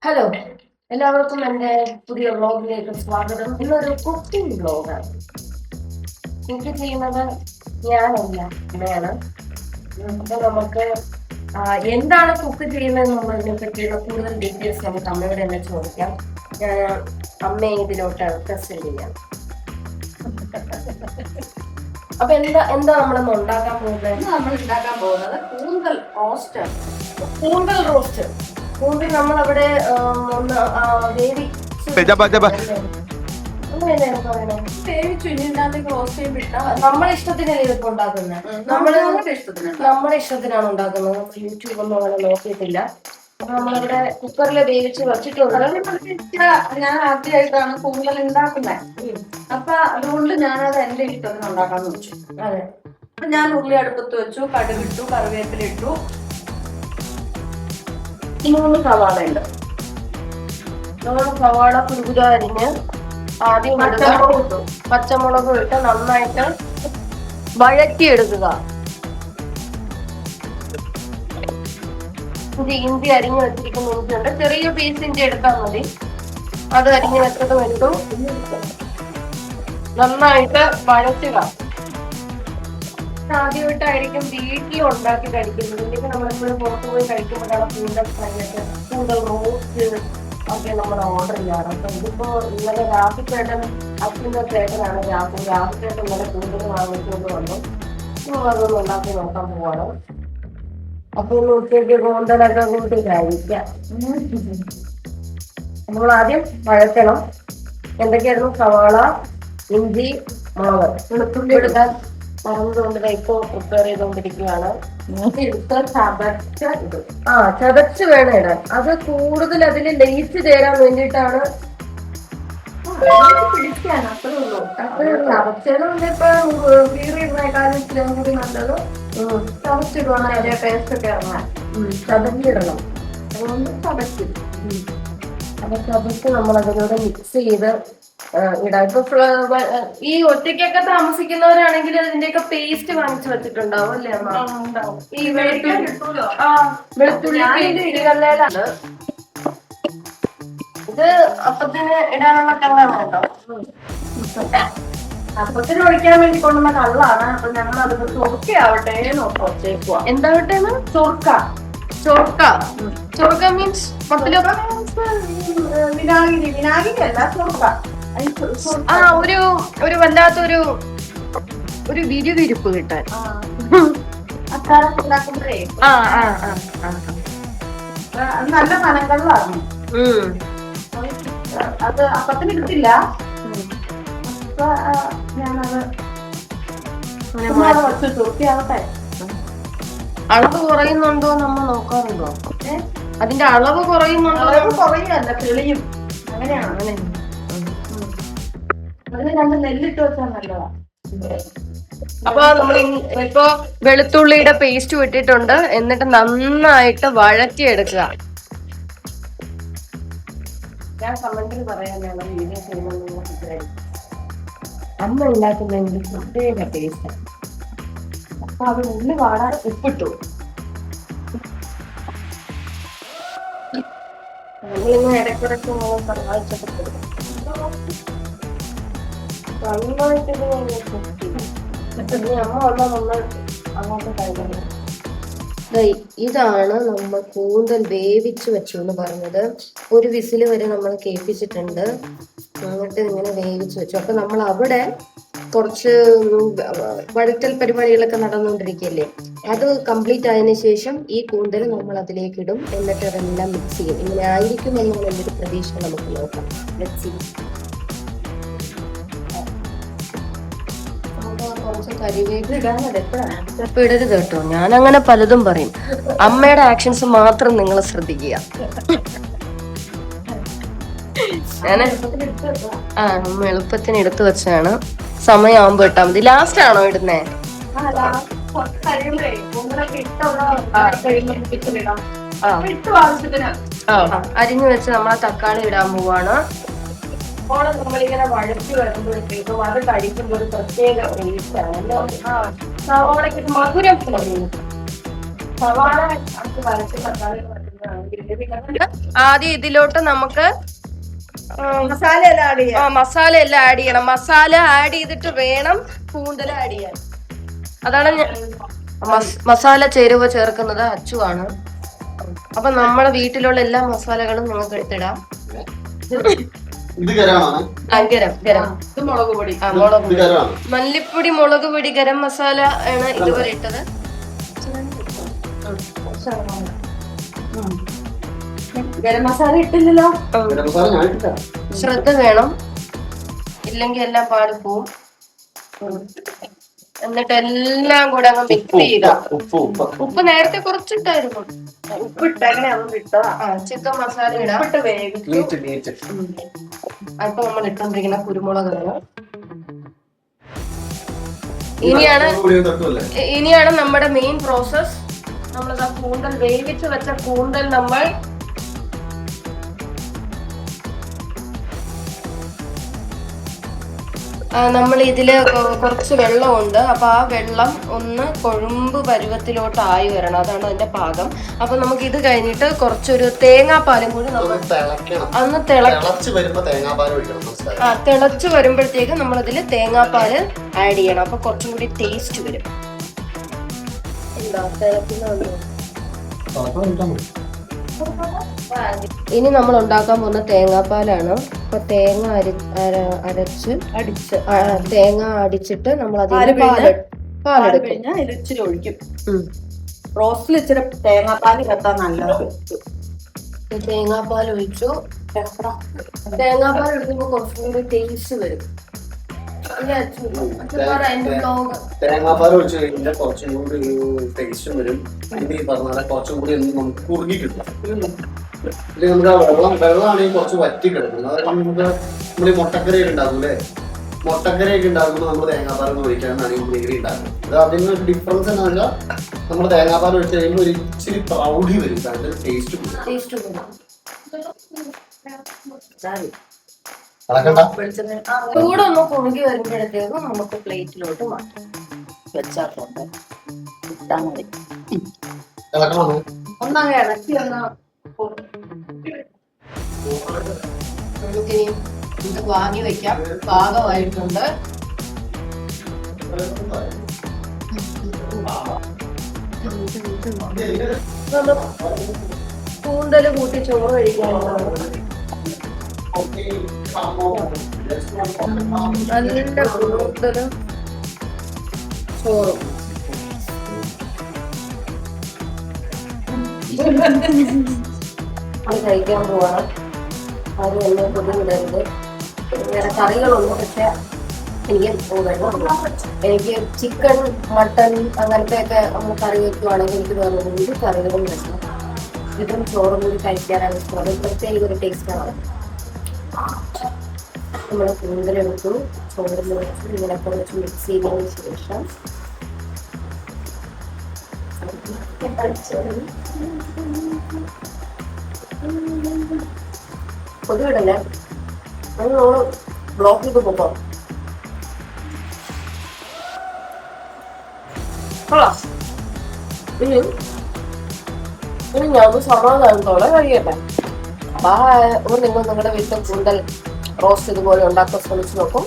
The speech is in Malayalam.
ഹലോ, എല്ലാവർക്കും എൻ്റെ പുതിയ വ്ളോഗിലേക്ക് സ്വാഗതം. ഇന്നൊരു കുക്കിംഗ് വ്ളോഗാണ്. കുക്ക് ചെയ്യുന്നത് ഞാനല്ല, അമ്മയാണ്. അപ്പൊ നമുക്ക് എന്താണ് കുക്ക് ചെയ്യുന്നതെന്നുള്ളതിനെ പറ്റിയുള്ള കൂടുതൽ ഡീറ്റെയിൽസ് നമുക്ക് അമ്മയോട് തന്നെ ചോദിക്കാം. അമ്മയെ ഇതിലോട്ട് പ്രസന്റ് ചെയ്യാം. അപ്പൊ എന്താ നമ്മളിന്ന് ഉണ്ടാക്കാൻ പോകുന്നത്? നമ്മൾ ഉണ്ടാക്കാൻ പോകുന്നത് കൂന്തൽ റോസ്റ്റ്. കൂന്തൽ റോസ്റ്റ്. കൂന്തൽ നമ്മളവിടെ ഒന്ന് വേവിച്ചു ഇനി ഇതിനകത്തേക്ക് റോസ്റ്റ് ചെയ്ത് വിട്ടാൽ നമ്മുടെ ഇഷ്ടത്തിനല്ലേ ഇതിപ്പോ ഉണ്ടാക്കുന്നത്. നമ്മുടെ ഇഷ്ടത്തിനാണ് ഉണ്ടാക്കുന്നത്. യൂട്യൂബ് ഒന്നും അങ്ങനെ നോക്കിയിട്ടില്ല. അപ്പൊ നമ്മളിവിടെ കുക്കറിൽ വേവിച്ച് വെച്ചിട്ടുണ്ട്. ഞാൻ ആദ്യമായിട്ടാണ് കൂന്തൽ ഉണ്ടാക്കുന്നത്. അപ്പൊ അതുകൊണ്ട് ഞാനത് എന്റെ ഇഷ്ടത്തിന് ഉണ്ടാക്കാന്ന് വെച്ചു. അതെ, അപ്പൊ ഞാൻ ഉള്ളി അടുപ്പത്ത് വെച്ചു, കടുകിട്ടു, കറിവേപ്പില ഇട്ടു, 3 സവാള ഉണ്ട്. 3 സവാള കുരുകുര അരിഞ്ഞ് ആദ്യം പച്ചമുളക് ഇട്ട് നന്നായിട്ട് വഴറ്റിയെടുക്കുക. ഇഞ്ചി അരിഞ്ഞു വെച്ചിരിക്കുന്ന ഇഞ്ചിയുണ്ട്. ചെറിയ പീസ് ഇഞ്ചി എടുത്താൽ മതി. അത് അരിഞ്ഞു വെച്ചതും എടുത്തു നന്നായിട്ട് വഴറ്റുക. ആദ്യമായിട്ടായിരിക്കും വീട്ടിൽ ഉണ്ടാക്കി കഴിക്കുന്നത്. ഇല്ലെങ്കിൽ നമ്മളെപ്പോഴും പുറത്തു പോയി കഴിക്കുമ്പോഴാണ് കൂന്തൽ റോസ്റ്റ് ഒക്കെ നമ്മൾ ഓർഡർ ചെയ്യാറ്. അപ്പൊ ഇതിപ്പോ ഇന്നലെ രാഹുൽപേട്ടൻ അച്ഛൻ്റെ ചേട്ടനാണ് രാഹുൽപേട്ടൻ ഇന്നലെ കൂന്തൽ വാങ്ങിച്ചുകൊണ്ട് വന്നു. അതൊന്നും ഉണ്ടാക്കി നോക്കാൻ പോവാണ്. അപ്പൊ ഇന്ന് ഉച്ചയ്ക്ക് കൂന്തലൊക്കെ കൂട്ടി കഴിക്കാം. നമ്മൾ ആദ്യം വഴറ്റണം. എന്തൊക്കെയായിരുന്നു? സവാള, ഇഞ്ചി, മുളക്, വെളുത്തുള്ളി എടുക്കാൻ മറന്നതുകൊണ്ട് ഇപ്പൊ പ്രിപ്പയർ ചെയ്തുകൊണ്ടിരിക്കുകയാണ്. ചതച്ച് വേണം ഇടാൻ. അത് കൂടുതൽ അതിൽ ലയിച്ച് ചേരാൻ വേണ്ടിയിട്ടാണ്. ചതച്ചതുകൊണ്ട് ഇപ്പൊ കീറിയിടുന്നേക്കാളും ഇച്ചിരി കൂടി നല്ലത് ചതച്ചിടുവാണ്. അതിന്റെ ടേസ്റ്റ് ഒക്കെ ഇറങ്ങാൻ ചതച്ചിടണം. അതുകൊണ്ട് ചതച്ചിടും. അപ്പൊ ചതച്ച് നമ്മൾ അതിലൂടെ മിക്സ് ചെയ്ത് ഇടാം. ഇപ്പൊ ഈ ഒറ്റയ്ക്കൊക്കെ താമസിക്കുന്നവരാണെങ്കിൽ അതിന്റെയൊക്കെ പേസ്റ്റ് വാങ്ങിച്ചു വെച്ചിട്ടുണ്ടാവും അല്ലേ അമ്മ? ഈ വെളുത്തുള്ളി ഇടികല്ലേലാണ്. ഇത് അപ്പത്തിന് ഇടാനുള്ള കള്ളാണ് കേട്ടോ. അപ്പത്തിന് ഒഴിക്കാൻ വേണ്ടി കൊണ്ടുവന്ന കള്ളാണ്. അപ്പൊ ഞങ്ങൾ അത് ചൊറുക്കയാവട്ടെ നോക്കുക. എന്താവട്ടെ? ചൊറുക്ക മീൻസ് വിനാഗിരി അല്ല, ചൊറുക്ക. ഒരു വല്ലാത്തൊരു വിരുവിരുപ്പ് കിട്ടാൻ അച്ചാറൊക്കെ ഉണ്ടാക്കുമ്പോഴേ നല്ല മനങ്ങളിലാണ്. അത് അപ്പത്തിന് എടുത്തില്ല. ഞാനത് വെച്ച് ചൊറുക്കിയാവട്ടെ. അളവ് കുറയുന്നുണ്ടോ നമ്മൾ നോക്കാറുണ്ടോ? അതിന്റെ അളവ് കുറയുന്നുണ്ടോ? കുറയല്ല, തെളിയും. അങ്ങനെയാണ്. അതിന് 2 നെല്ലിട്ട് വെച്ചാൽ നല്ലതാ. അപ്പൊ നമ്മൾ ഇപ്പൊ വെളുത്തുള്ളിയുടെ പേസ്റ്റ് വിട്ടിട്ടുണ്ട്. എന്നിട്ട് നന്നായിട്ട് വഴറ്റിയെടുക്കുക. ഞാൻ കമന്റിൽ പറയാനാണ് വീഡിയോ ചെയ്യുന്നത്. അമ്മ ഉണ്ടാക്കുന്നതിന്റെ പ്രത്യേക ടേസ്റ്റ്. അപ്പൊ അത് ഉള്ളി വാടാൻ ഉപ്പിട്ടു. നമ്മളിന്ന് ഇടയ്ക്കിടയ്ക്ക് സഹായിച്ചൊക്കെ അമ്മ വന്നാൽ നമ്മൾ അങ്ങോട്ട് കഴിക്കണം. ഇതാണ് നമ്മൾ കൂന്തൽ വേവിച്ച് വെച്ചു എന്ന് പറഞ്ഞത്. ഒരു വിസില് വരെ നമ്മൾ കേൾപ്പിച്ചിട്ടുണ്ട്. എന്നിട്ട് ഇങ്ങനെ വേവിച്ച് വെച്ചു. അപ്പൊ നമ്മൾ അവിടെ കുറച്ച് വഴറ്റൽ പരിപാടികളൊക്കെ നടന്നുകൊണ്ടിരിക്കുകയല്ലേ. അത് കംപ്ലീറ്റ് ആയതിനു ശേഷം ഈ കൂന്തൽ നമ്മൾ അതിലേക്ക് ഇടും. എന്നിട്ട് അതെല്ലാം മിക്സ് ചെയ്യും. ഇങ്ങനെ ആയിരിക്കും എന്നുള്ള എൻ്റെ ഒരു പ്രതീക്ഷ നമുക്ക് നോക്കാം. മിക്സ് ചെയ്യും. ഇപ്പൊ ഇടരുത് കേട്ടോ. ഞാൻ അങ്ങനെ പലതും പറയും. അമ്മയുടെ ആക്ഷൻസ് മാത്രം നിങ്ങൾ ശ്രദ്ധിക്കുക. ഞാന് അമ്മ എളുപ്പത്തിന് എടുത്തു വെച്ചാണ്. സമയമാകുമ്പോ ഇട്ടാ മതി. ലാസ്റ്റ് ആണോ ഇടുന്നേ? അരിഞ്ഞു വെച്ച് നമ്മളെ തക്കാളി ഇടാൻ പോവാണ്. നമ്മളിങ്ങനെ വഴറ്റി വരുമ്പോഴത്തേക്കും അത് കഴിക്കുമ്പോൾ ഒരു പ്രത്യേക ടേസ്റ്റ് ആണല്ലോ. സവാളയ്ക്ക് മധുരം കുറയും. സവാള വരച്ച് തക്കാളി ആദ്യം ഇതിലോട്ട് നമുക്ക് മസാല എല്ലാം ആഡ് ചെയ്യാം. മസാല എല്ലാം ആഡ് ചെയ്യണം. മസാല ആഡ് ചെയ്തിട്ട് വേണം കൂന്തൽ ആഡ് ചെയ്യാൻ. അതാണ് മസാല ചേരുവ ചേർക്കുന്നത് അച്ചുവാണ്. അപ്പൊ നമ്മുടെ വീട്ടിലുള്ള എല്ലാ മസാലകളും നിങ്ങൾക്ക് എടുത്തിടാം. ഗരം മുളക് പൊടി, മുളക് പൊടി, മല്ലിപ്പൊടി, മുളക് പൊടി, ഗരം മസാല ആണ് ഇതുവരെ ഇട്ടത്. ഗരം മസാല ഇട്ടില്ലല്ലോ. ശ്രദ്ധ വേണം, ഇല്ലെങ്കിൽ എല്ലാം പാടിപ്പോവും. എന്നിട്ട് എല്ലാം കൂടെ അങ്ങ് മിക്സ് ചെയ്യുക. ഉപ്പ് നേരത്തെ കുറച്ചിട്ടായിരുന്നു. ഉപ്പിട്ടെങ്ങനെ ഇട്ടതാ. ചിക്കൻ മസാല ഇടാം. അപ്പൊ നമ്മൾ ഇട്ടോണ്ടിരിക്കുന്ന കുരുമുളകാണ്. ഇനിയാണ് നമ്മുടെ മെയിൻ പ്രോസസ്. നമ്മളിതാ കൂന്തൽ വേവിച്ച് വെച്ച കൂന്തൽ നമ്മൾ ഇതില് കുറച്ച് വെള്ളമുണ്ട്. അപ്പൊ ആ വെള്ളം ഒന്ന് കൊഴുമ്പ് പരുവത്തിലോട്ട് ആയി വരണം. അതാണ് അതിന്റെ പാകം. അപ്പൊ നമുക്ക് ഇത് കഴിഞ്ഞിട്ട് കുറച്ചൊരു തേങ്ങാപ്പാലും കൂടി അന്ന് തിളച്ച് വരുമ്പോഴത്തേക്ക് നമ്മൾ ഇതില് തേങ്ങാപ്പാല് ആഡ് ചെയ്യണം. അപ്പൊ കുറച്ചും കൂടി ടേസ്റ്റ് വരും. എന്താ ഇനി നമ്മൾ ഉണ്ടാക്കാൻ പോകുന്ന തേങ്ങാപ്പാലാണ്. അപ്പൊ തേങ്ങ തേങ്ങ അടിച്ചിട്ട് നമ്മൾ ഇച്ചിരി ഒഴിക്കും. റോസ്റ്റിൽ ഇച്ചിരി തേങ്ങാപ്പാൽ കത്താൻ നല്ലത്. തേങ്ങാപ്പാൽ ഒഴിച്ചു. തേങ്ങാപ്പാൽ എടുക്കുമ്പോ കുറച്ചും കൂടി ടേസ്റ്റ് വരും. തേങ്ങാപ്പാൽ ഒഴിച്ച് കഴിഞ്ഞാൽ കുറച്ചും കൂടി ഒരു ടേസ്റ്റും വരും. ഈ പറഞ്ഞാൽ കുറച്ചും കൂടി നമുക്ക് കുറുകി കിട്ടും. ഇത് നമുക്ക് ആ വെള്ളമാണെങ്കിൽ കുറച്ച് വറ്റി കിടക്കുന്നത്. അതായത് നമുക്ക് നമ്മൾ മുട്ടക്കറിയൊക്കെ ഉണ്ടാക്കൂലേ, മുട്ടക്കറിയൊക്കെ ഉണ്ടാക്കുമ്പോൾ നമ്മൾ തേങ്ങാപ്പാൽ ഒഴിക്കാനാണ് ഈ ഗ്രേവി ഉണ്ടാക്കുന്നത്. അത് അതിനൊരു ഡിഫറൻസ് എന്ന് പറഞ്ഞാൽ നമ്മൾ തേങ്ങാപ്പാൽ ഒഴിച്ച് കഴിയുമ്പോൾ ഒരു ഇച്ചിരി പ്രൗഢി വരും. അതിന്റെ ടേസ്റ്റ് ചൂട് ഒന്ന് കുറുകി വരുമ്പോഴത്തേക്കും നമുക്ക് പ്ലേറ്റിലോട്ട് മാറ്റാം. വെച്ചാട്ടുണ്ട് ഇട്ടാ മതി. ഒന്നങ്ങ് ഇളക്കി നമുക്കിനി ഇത് വാങ്ങി വെക്കാം. പാകമായിട്ടുണ്ട്. കൂന്തല് കൂട്ടി ചോറ് കഴിക്കാനുള്ളതാണ്. നല്ല കൂന്തലും ചോറും. അത് കഴിക്കാൻ പോവാണ്. അത് എന്നെ പൊടിവിടരുത്. വേറെ കറികളൊന്നും. പക്ഷെ എനിക്ക് ചിക്കൻ, മട്ടൺ അങ്ങനത്തെ ഒക്കെ നമ്മൾ കറി വെക്കുവാണെങ്കിൽ എനിക്ക് വേറെ ഒരു കറികളും വെക്കണം. ഇതും ചോറും കൂടി കഴിക്കാനാണ് ഇഷ്ടം. അത് പ്രത്യേക ഒരു ടേസ്റ്റാണ്. നമ്മൾ കൂന്തലെടുത്തു, ചോറിൽ വെച്ച് ഇങ്ങനെ കുറച്ച് മിക്സ് ചെയ്തതിന് ശേഷം പൊതുവിടല്ലേ, അത് നമ്മൾ ബ്ലോക്ക് ചെയ്ത് പോകാം. ഇനി ഞാൻ സമാധാനത്തോടെ കഴിയട്ടെ. അപ്പോൾ നിങ്ങൾ നിങ്ങളുടെ വീട്ടിൽ കൂന്തൽ റോസ്റ്റ് ഇതുപോലെ ഉണ്ടാക്കാൻ ശ്രമിച്ചു നോക്കും.